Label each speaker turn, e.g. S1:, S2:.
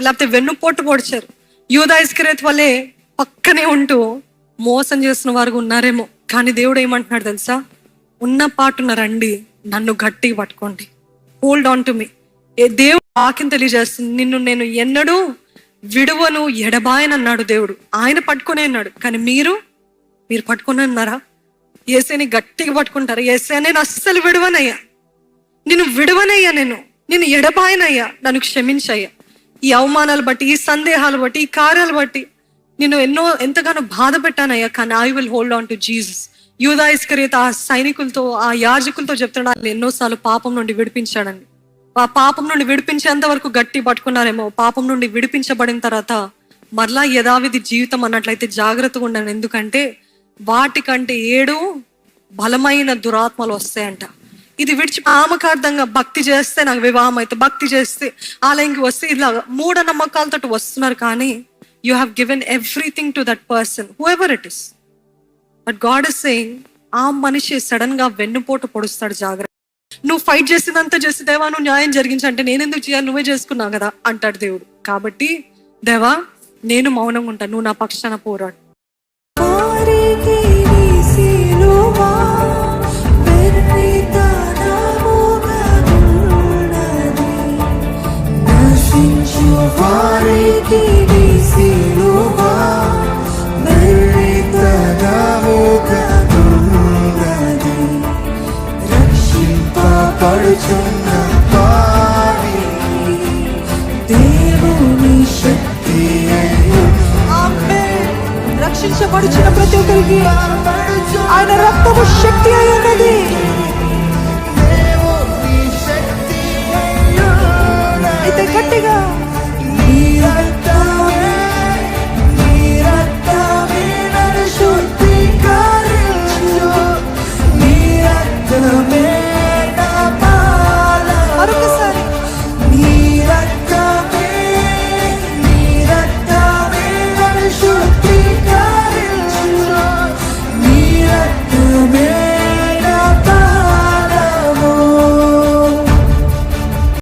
S1: లేకపోతే వెన్నుపోటు పొడిచారు. యూదా ఇస్కరియోతు వల్లే పక్కనే ఉంటూ మోసం చేసిన వారు ఉన్నారేమో. కానీ దేవుడు ఏమంటున్నాడు తెలుసా? ఉన్న పాటున రండి, నన్ను గట్టిగా పట్టుకోండి, హోల్డ్ ఆన్ టు మీ. దేవుడు వాక్యం తెలియజేస్తుంది, నిన్ను నేను ఎన్నడూ విడువను ఎడబాయనన్నాడు దేవుడు. ఆయన పట్టుకునే అన్నాడు. కానీ మీరు పట్టుకుని అన్నారా? యేసేని గట్టిగా పట్టుకుంటారా? యేసే నేను అస్సలు విడువనయ్యా, నిన్ను విడువనయ్యా, నేను ఎడబాయనయ్యా, నన్ను క్షమించయ్యా. ఈ అవమానాలు బట్టి, ఈ సందేహాలు బట్టి, ఈ కార్యాలు బట్టి నేను ఎంతగానో బాధ పెట్టానయ్యా, కానీ I will hold on to Jesus. యూదా ఇస్కరియోతు ఆ సైనికులతో, ఆ యాజకులతో చెప్తున్నాడు, ఆయన ఎన్నోసార్లు పాపం నుండి విడిపించాడండి. ఆ పాపం నుండి విడిపించేంత వరకు గట్టి పట్టుకున్నారేమో. పాపం నుండి విడిపించబడిన తర్వాత మరలా యథావిధి జీవితం అన్నట్లయితే జాగ్రత్తగా ఉండండి. ఎందుకంటే వాటికంటే 7 బలమైన దురాత్మలు వస్తాయంట. ఇది విడిచి నామకార్థంగా భక్తి చేస్తే నాకు వివాహం అయితే, భక్తి చేస్తే ఆలయంకి వస్తే, ఇలా మూఢనమ్మకాలతో వస్తున్నారు. కానీ you have given everything to that person, who ever it is. But God is saying, ఆ మనిషి సడన్ గా వెన్నుపోటు పొడుస్తాడు. జాగ్రత్త. నువ్వు ఫైట్ చేసేదంతా చేసి, దేవా నువ్వు న్యాయం జరిగించంటే నేను ఎందుకు చేయాలి, నువ్వే చేసుకున్నావు కదా అంటాడు దేవుడు. కాబట్టి దేవా నేను మౌనంగా ఉంటాను, నువ్వు నా పక్షాన పోరాడు.
S2: రక్షించబడుచున్న ప్రతి ఒక్కరికి ఆయన రక్తము శక్తి అయి ఉన్నది. అయితే గట్టిగా